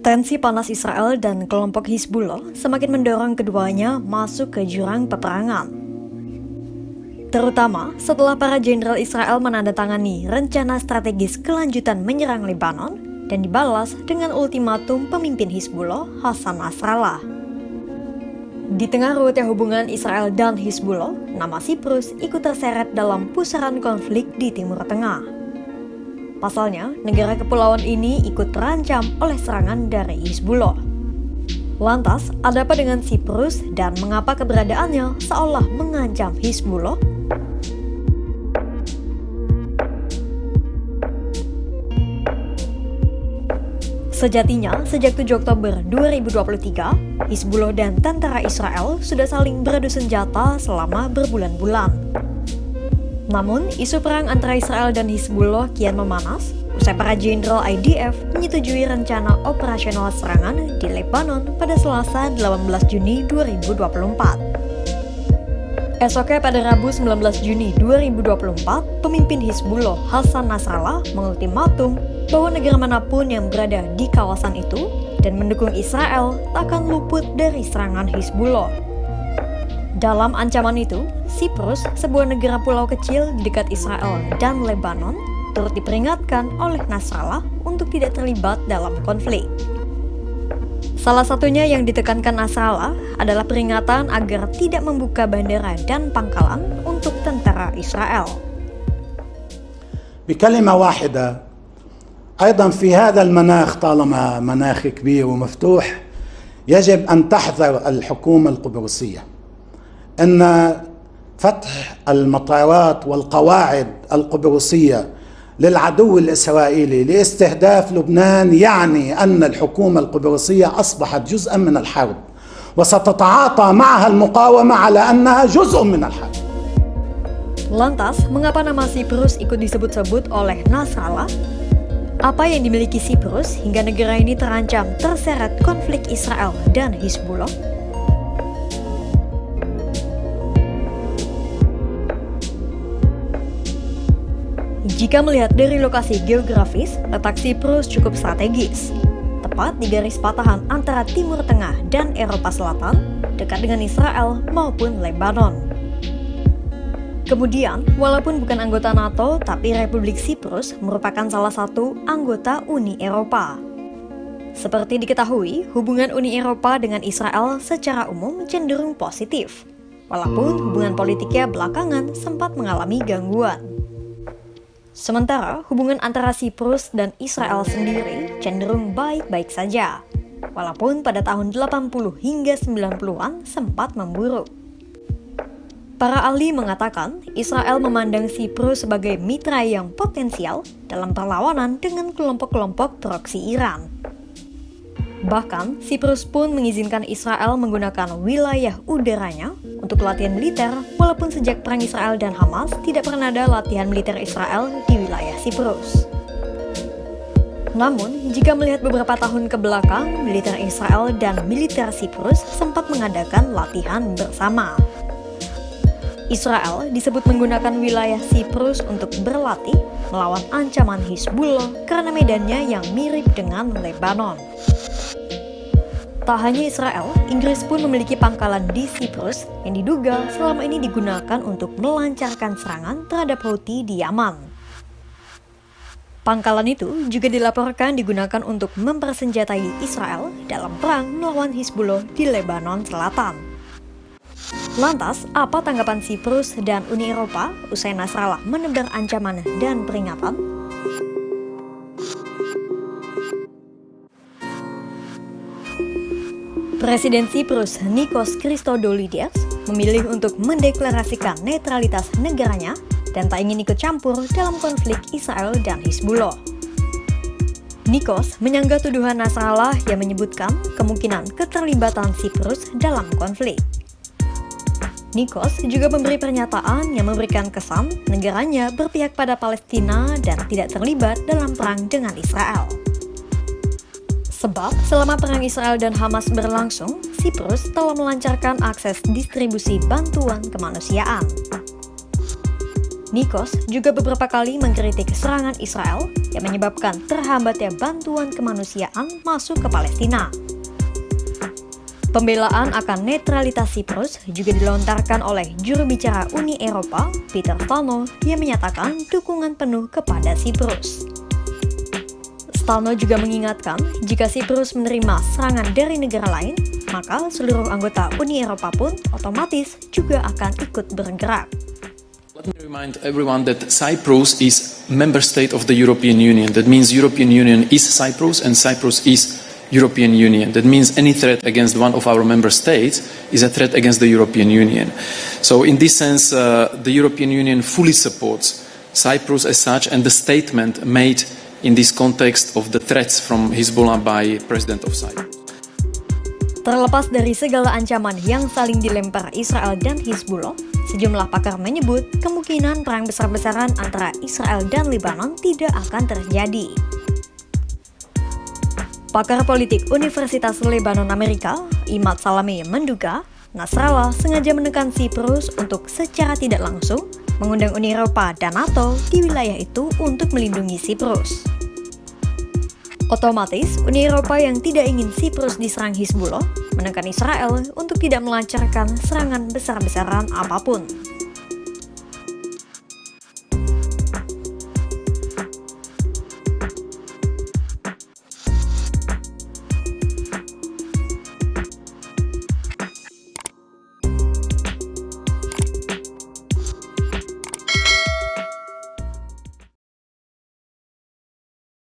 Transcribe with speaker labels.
Speaker 1: Tensi panas Israel dan kelompok Hizbullah semakin mendorong keduanya masuk ke jurang peperangan. Terutama setelah para jenderal Israel menandatangani rencana strategis kelanjutan menyerang Lebanon dan dibalas dengan ultimatum pemimpin Hizbullah Hassan Nasrallah. Di tengah ruwetnya hubungan Israel dan Hizbullah, nama Siprus ikut terseret dalam pusaran konflik di Timur Tengah. Pasalnya, negara kepulauan ini ikut terancam oleh serangan dari Hizbullah. Lantas, ada apa dengan Siprus dan mengapa keberadaannya seolah mengancam Hizbullah? Sejatinya, sejak 7 Oktober 2023, Hizbullah dan tentara Israel sudah saling beradu senjata selama berbulan-bulan. Namun, isu perang antara Israel dan Hizbullah kian memanas usai para jenderal IDF menyetujui rencana operasional serangan di Lebanon pada Selasa 18 Juni 2024. Esoknya pada Rabu 19 Juni 2024, pemimpin Hizbullah Hassan Nasrallah mengultimatum bahwa negara manapun yang berada di kawasan itu dan mendukung Israel tak akan luput dari serangan Hizbullah. Dalam ancaman itu, Siprus, sebuah negara pulau kecil di dekat Israel dan Lebanon, turut diperingatkan oleh Nasrallah untuk tidak terlibat dalam konflik. Salah satunya yang ditekankan Nasrallah adalah peringatan agar tidak membuka bandara dan pangkalan untuk tentara Israel.
Speaker 2: بكلمة واحدة أيضا في هذا المناخ طالما مناخ كبير ومفتوح يجب أن تحذر الحكومة القبرصية أن فتح المطارات والقواعد القبرصية للعدو الإسرائيلي لاستهداف لبنان يعني أن الحكومة القبرصية أصبحت جزءا من الحرب وستتعاطى معها المقاومة على أنها جزء من الحرب.
Speaker 1: Lantas, mengapa nama Siprus ikut disebut-sebut oleh Nasrallah? Apa yang dimiliki Siprus hingga negara ini terancam terseret konflik Israel dan Hizbullah? Jika melihat dari lokasi geografis, letak Siprus cukup strategis, tepat di garis patahan antara Timur Tengah dan Eropa Selatan, dekat dengan Israel maupun Lebanon. Kemudian, walaupun bukan anggota NATO, tapi Republik Siprus merupakan salah satu anggota Uni Eropa. Seperti diketahui, hubungan Uni Eropa dengan Israel secara umum cenderung positif, walaupun hubungan politiknya belakangan sempat mengalami gangguan. Sementara hubungan antara Siprus dan Israel sendiri cenderung baik-baik saja, walaupun pada tahun 80 hingga 90-an sempat memburuk. Para ahli mengatakan Israel memandang Siprus sebagai mitra yang potensial dalam perlawanan dengan kelompok-kelompok proksi Iran. Bahkan, Siprus pun mengizinkan Israel menggunakan wilayah udaranya untuk latihan militer, walaupun sejak perang Israel dan Hamas tidak pernah ada latihan militer Israel di wilayah Siprus. Namun, jika melihat beberapa tahun ke belakang, militer Israel dan militer Siprus sempat mengadakan latihan bersama. Israel disebut menggunakan wilayah Siprus untuk berlatih melawan ancaman Hizbullah karena medannya yang mirip dengan Lebanon. Tak hanya Israel, Inggris pun memiliki pangkalan di Siprus yang diduga selama ini digunakan untuk melancarkan serangan terhadap Houthi di Yaman. Pangkalan itu juga dilaporkan digunakan untuk mempersenjatai Israel dalam perang melawan Hizbullah di Lebanon Selatan. Lantas, apa tanggapan Siprus dan Uni Eropa usai Nasrallah menebar ancaman dan peringatan? Presiden Siprus Nikos Christodoulides memilih untuk mendeklarasikan netralitas negaranya dan tak ingin ikut campur dalam konflik Israel dan Hizbullah. Nikos menyanggah tuduhan Nasrallah yang menyebutkan kemungkinan keterlibatan Siprus dalam konflik. Nikos juga memberi pernyataan yang memberikan kesan negaranya berpihak pada Palestina dan tidak terlibat dalam perang dengan Israel. Sebab selama perang Israel dan Hamas berlangsung, Siprus telah melancarkan akses distribusi bantuan kemanusiaan. Nikos juga beberapa kali mengkritik serangan Israel yang menyebabkan terhambatnya bantuan kemanusiaan masuk ke Palestina. Pembelaan akan netralitas Siprus juga dilontarkan oleh juru bicara Uni Eropa, Peter Stano, yang menyatakan dukungan penuh kepada Siprus. Stano juga mengingatkan, jika Siprus menerima serangan dari negara lain, maka seluruh anggota Uni Eropa pun otomatis juga akan ikut bergerak.
Speaker 3: Let me remind everyone that Cyprus is member state of the European Union. That means European Union is Cyprus and Cyprus is European Union. That means any threat against one of our member states is a threat against the European Union. So in this sense, the European Union fully supports Cyprus as such, and the statement made in this context of the threats from Hezbollah by President of Cyprus.
Speaker 1: Terlepas dari segala ancaman yang saling dilempar Israel dan Hizbullah, sejumlah pakar menyebut kemungkinan perang besar-besaran antara Israel dan Lebanon tidak akan terjadi. Pakar politik Universitas Lebanon Amerika, Imad Salami, menduga Nasrallah sengaja menekan Siprus untuk secara tidak langsung mengundang Uni Eropa dan NATO di wilayah itu untuk melindungi Siprus. Otomatis, Uni Eropa yang tidak ingin Siprus diserang Hizbullah menekan Israel untuk tidak melancarkan serangan besar-besaran apapun.